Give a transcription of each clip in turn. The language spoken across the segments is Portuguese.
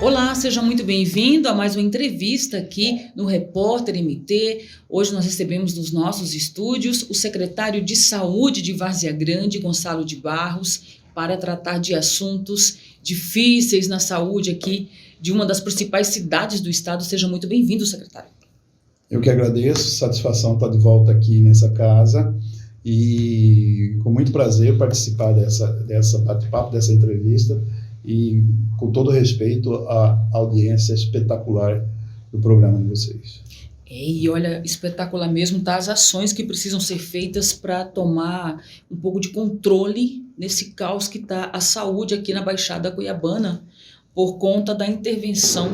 Olá, seja muito bem-vindo a mais uma entrevista aqui no Repórter MT. Hoje nós recebemos nos nossos estúdios o secretário de Saúde de Várzea Grande, Gonçalo de Barros, para tratar de assuntos difíceis na saúde aqui de uma das principais cidades do estado. Seja muito bem-vindo, secretário. Eu que agradeço, satisfação estar de volta aqui nessa casa e com muito prazer participar dessa bate-papo, dessa entrevista e com todo respeito à audiência espetacular do programa de vocês. E olha, espetacular mesmo, tá? As ações que precisam ser feitas para tomar um pouco de controle nesse caos que está a saúde aqui na Baixada Cuiabana, por conta da intervenção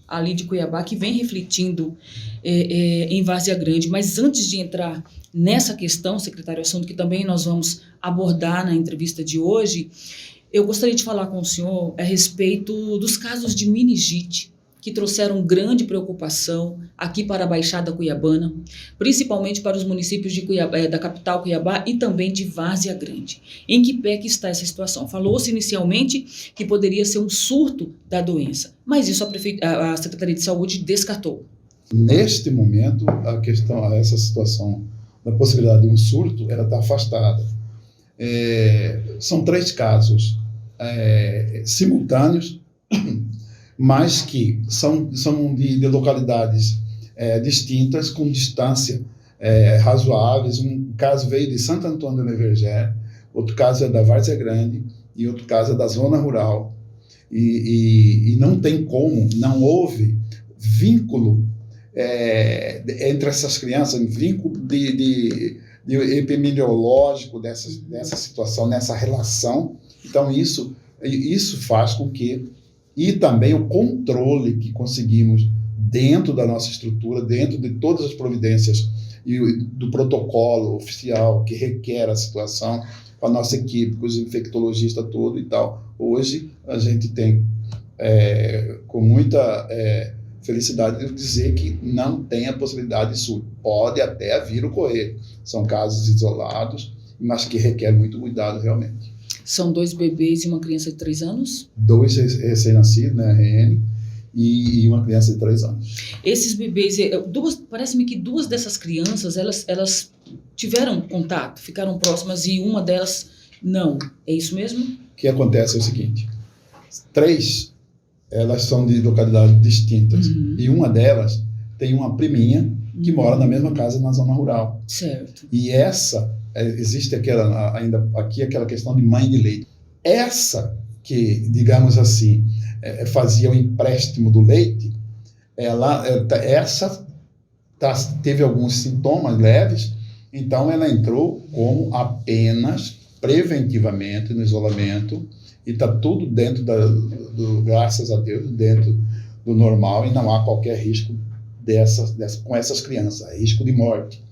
ali de Cuiabá, que vem refletindo em Várzea Grande. Mas antes de entrar nessa questão, secretário, assunto que também nós vamos abordar na entrevista de hoje, eu gostaria de falar com o senhor a respeito dos casos de meningite, que trouxeram grande preocupação aqui para a Baixada Cuiabana, principalmente para os municípios de Cuiabá, da capital Cuiabá e também de Várzea Grande. Em que pé que está essa situação? Falou-se inicialmente que poderia ser um surto da doença, mas isso a Secretaria de Saúde descartou. Neste momento, essa situação da possibilidade de um surto, ela está afastada. São 3 casos simultâneos, mas que são de localidades distintas, com distância razoáveis. Um caso veio de Santo Antônio do Evergé, outro caso é da Várzea Grande e outro caso é da zona rural. E não tem como, não houve vínculo entre essas crianças, vínculo de epidemiológico dessa situação, nessa relação. Então, isso faz com que, e também o controle que conseguimos dentro da nossa estrutura, dentro de todas as providências e do protocolo oficial que requer a situação, com a nossa equipe, com os infectologistas todo e tal. Hoje, a gente tem, com muita felicidade de dizer que não tem a possibilidade de surto. Pode até vir ocorrer. São casos isolados, mas que requer muito cuidado realmente. São 2 bebês e uma criança de 3 anos? 2 recém-nascidos, né, RN, e uma criança de 3 anos. Esses bebês, parece-me que 2 dessas crianças, elas tiveram contato, ficaram próximas e uma delas não. É isso mesmo? O que acontece é o seguinte: 3, elas são de localidades distintas. Uhum. E uma delas tem uma priminha que mora na mesma casa na zona rural. Certo. E existe ainda aqui aquela questão de mãe de leite. Essa que, digamos assim, fazia o empréstimo do leite, teve alguns sintomas leves, então ela entrou como apenas preventivamente no isolamento, e está tudo dentro graças a Deus, dentro do normal, e não há qualquer risco com essas crianças, risco de morte,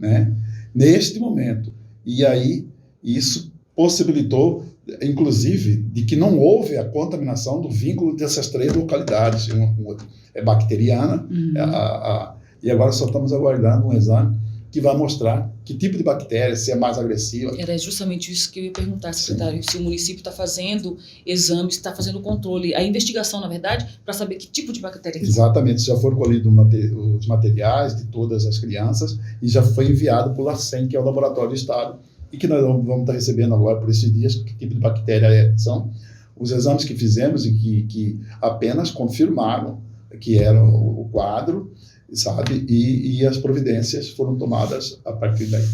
né? Neste momento. E aí, isso possibilitou, inclusive, de que não houve a contaminação do vínculo dessas 3 localidades, uma com outra. É bacteriana, uhum. E agora só estamos aguardando um exame que vai mostrar que tipo de bactéria, se é mais agressiva. Era justamente isso que eu ia perguntar, secretário. Sim. Se o município está fazendo exames, está fazendo controle, a investigação, na verdade, para saber que tipo de bactéria. Exatamente, já foram colhidos os materiais de todas as crianças e já foi enviado para o LACEN, que é o Laboratório do Estado, e que nós vamos estar recebendo agora por esses dias que tipo de bactéria são. Os exames que fizemos e que apenas confirmaram que era o quadro, sabe? E as providências foram tomadas a partir daí.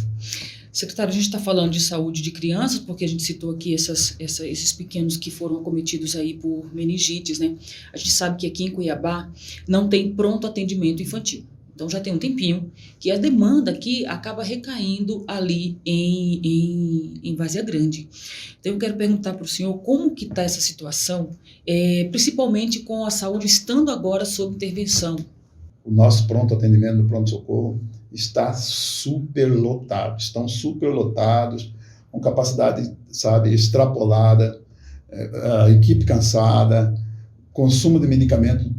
Secretário, a gente está falando de saúde de crianças, porque a gente citou aqui esses pequenos que foram acometidos aí por meningites, né? A gente sabe que aqui em Cuiabá não tem pronto atendimento infantil. Então já tem um tempinho que a demanda aqui acaba recaindo ali em Várzea Grande. Então eu quero perguntar para o senhor como que está essa situação, principalmente com a saúde estando agora sob intervenção. O nosso pronto atendimento do pronto-socorro está superlotado, estão superlotados, com capacidade, sabe, extrapolada, a equipe cansada, consumo de medicamento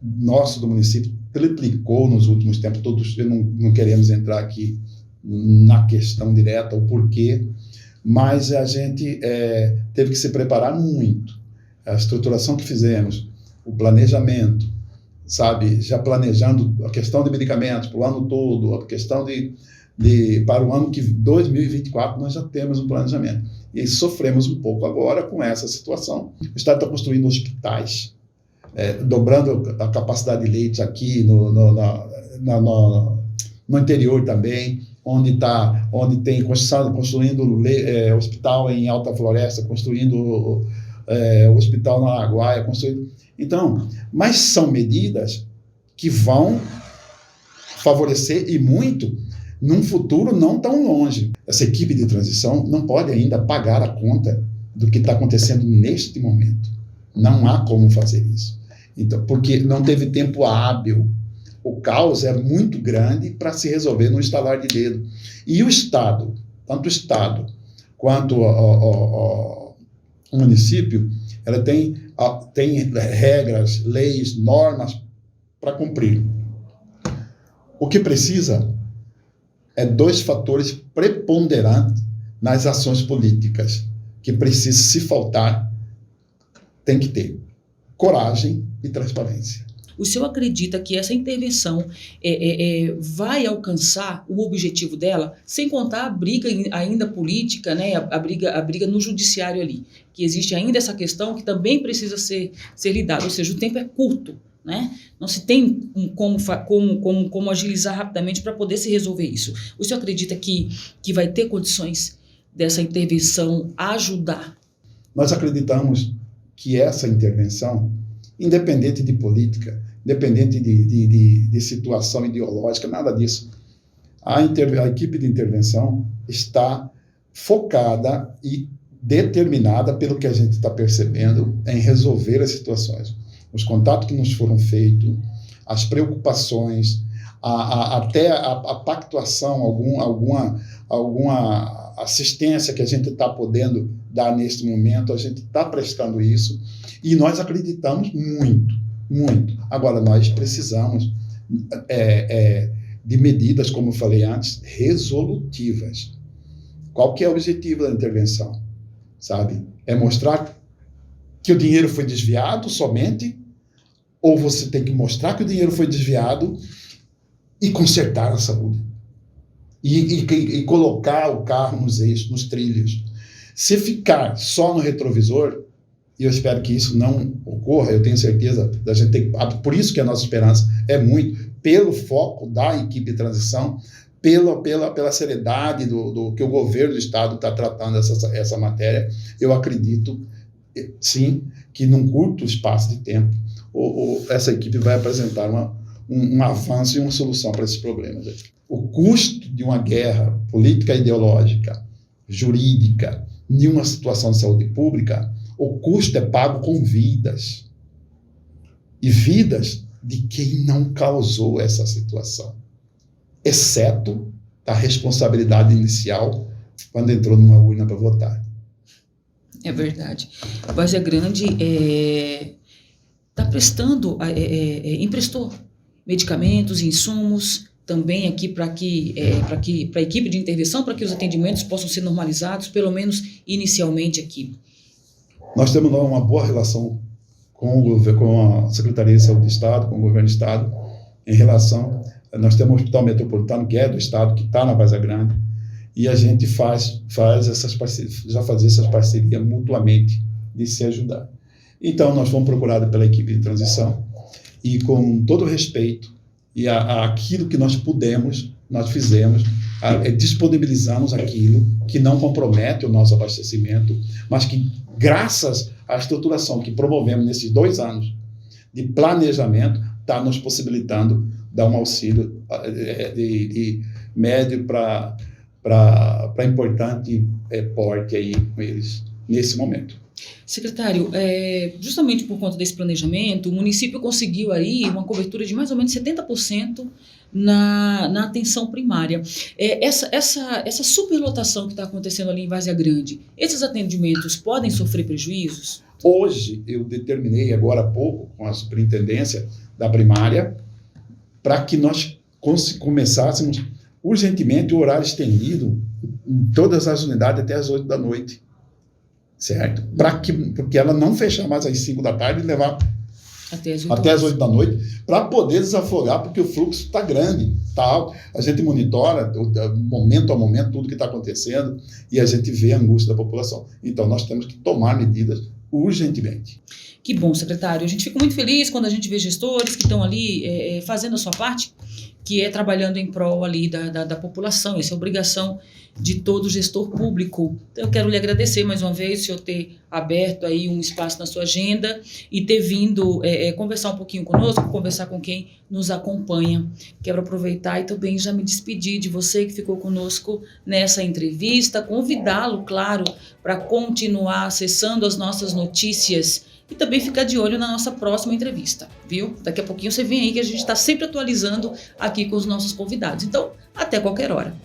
nosso do município triplicou nos últimos tempos. Todos não queremos entrar aqui na questão direta, o porquê, mas a gente teve que se preparar muito. A estruturação que fizemos, o planejamento, sabe, já planejando a questão de medicamentos para o ano todo, a questão para o ano 2024 nós já temos um planejamento. E sofremos um pouco agora com essa situação. O Estado está construindo hospitais, dobrando a capacidade de leitos aqui no interior também, onde tem construindo hospital em Alta Floresta, construindo hospital na Araguaia, construindo. Então, mas são medidas que vão favorecer, e muito, num futuro não tão longe. Essa equipe de transição não pode ainda pagar a conta do que está acontecendo neste momento. Não há como fazer isso. Então, porque não teve tempo hábil. O caos é muito grande para se resolver no estalar de dedo. E o Estado, tanto o Estado quanto o município, ela tem regras, leis, normas para cumprir. O que precisa é 2 fatores preponderantes nas ações políticas, que precisa, se faltar, tem que ter coragem e transparência. O senhor acredita que essa intervenção vai alcançar o objetivo dela, sem contar a briga ainda política, né, a briga no judiciário ali, que existe ainda essa questão que também precisa ser lidada, ou seja, o tempo é curto, né? Não se tem como agilizar rapidamente para poder se resolver isso. O senhor acredita que vai ter condições dessa intervenção ajudar? Nós acreditamos que essa intervenção, independente de política, independente de situação ideológica, nada disso, a equipe de intervenção está focada e determinada, pelo que a gente está percebendo, em resolver as situações. Os contatos que nos foram feitos, as preocupações, até a pactuação, alguma assistência que a gente está podendo dar neste momento, a gente está prestando isso, e nós acreditamos muito, muito. Agora, nós precisamos de medidas, como eu falei antes, resolutivas. Qual que é o objetivo da intervenção? Sabe? É mostrar que o dinheiro foi desviado somente, ou você tem que mostrar que o dinheiro foi desviado e consertar a saúde. E colocar o carro nos eixos, nos trilhos. Se ficar só no retrovisor, e eu espero que isso não ocorra, eu tenho certeza da gente ter, por isso que a nossa esperança é muito, pelo foco da equipe de transição, pela seriedade do que o governo do Estado está tratando essa matéria, eu acredito, sim, que num curto espaço de tempo, essa equipe vai apresentar um avanço e uma solução para esses problemas. O custo de uma guerra política, ideológica, jurídica, em uma situação de saúde pública, o custo é pago com vidas. E vidas de quem não causou essa situação, exceto a responsabilidade inicial quando entrou numa urna para votar. É verdade. A Várzea Grande emprestou medicamentos e insumos também aqui para a equipe de intervenção, para que os atendimentos possam ser normalizados, pelo menos inicialmente aqui. Nós temos uma boa relação com a Secretaria de Saúde do Estado, com o Governo do Estado, em relação... Nós temos um hospital metropolitano, que é do Estado, que está na Várzea Grande, e a gente faz essas parcerias, já fazia essas parcerias mutuamente de se ajudar. Então, nós fomos procurados pela equipe de transição, e com todo respeito, e aquilo que nós pudemos, nós fizemos, disponibilizamos aquilo que não compromete o nosso abastecimento, mas que, graças à estruturação que promovemos nesses 2 anos de planejamento, está nos possibilitando dar um auxílio de médio para importante porte aí com eles nesse momento. Secretário, justamente por conta desse planejamento, o município conseguiu aí uma cobertura de mais ou menos 70% na atenção primária. Essa superlotação que está acontecendo ali em Várzea Grande, esses atendimentos podem sofrer prejuízos? Hoje, eu determinei agora há pouco, com a superintendência da primária, para que nós começássemos urgentemente o horário estendido em todas as unidades até as 8 da noite, certo? Porque ela não fechar mais às 5 da tarde e levar até as 8 da noite, para poder desafogar, porque o fluxo está grande, tá alto. A gente monitora momento a momento tudo que está acontecendo e a gente vê a angústia da população. Então, nós temos que tomar medidas urgentemente. Que bom, secretário. A gente fica muito feliz quando a gente vê gestores que estão ali fazendo a sua parte, que é trabalhando em prol ali da população. Essa é a obrigação de todo gestor público. Então, eu quero lhe agradecer mais uma vez, o senhor ter aberto aí um espaço na sua agenda e ter vindo conversar um pouquinho conosco, conversar com quem nos acompanha. Quero aproveitar e também já me despedir de você que ficou conosco nessa entrevista, convidá-lo, claro, para continuar acessando as nossas notícias e também ficar de olho na nossa próxima entrevista, viu? Daqui a pouquinho você vem aí que a gente está sempre atualizando aqui com os nossos convidados. Então, até qualquer hora.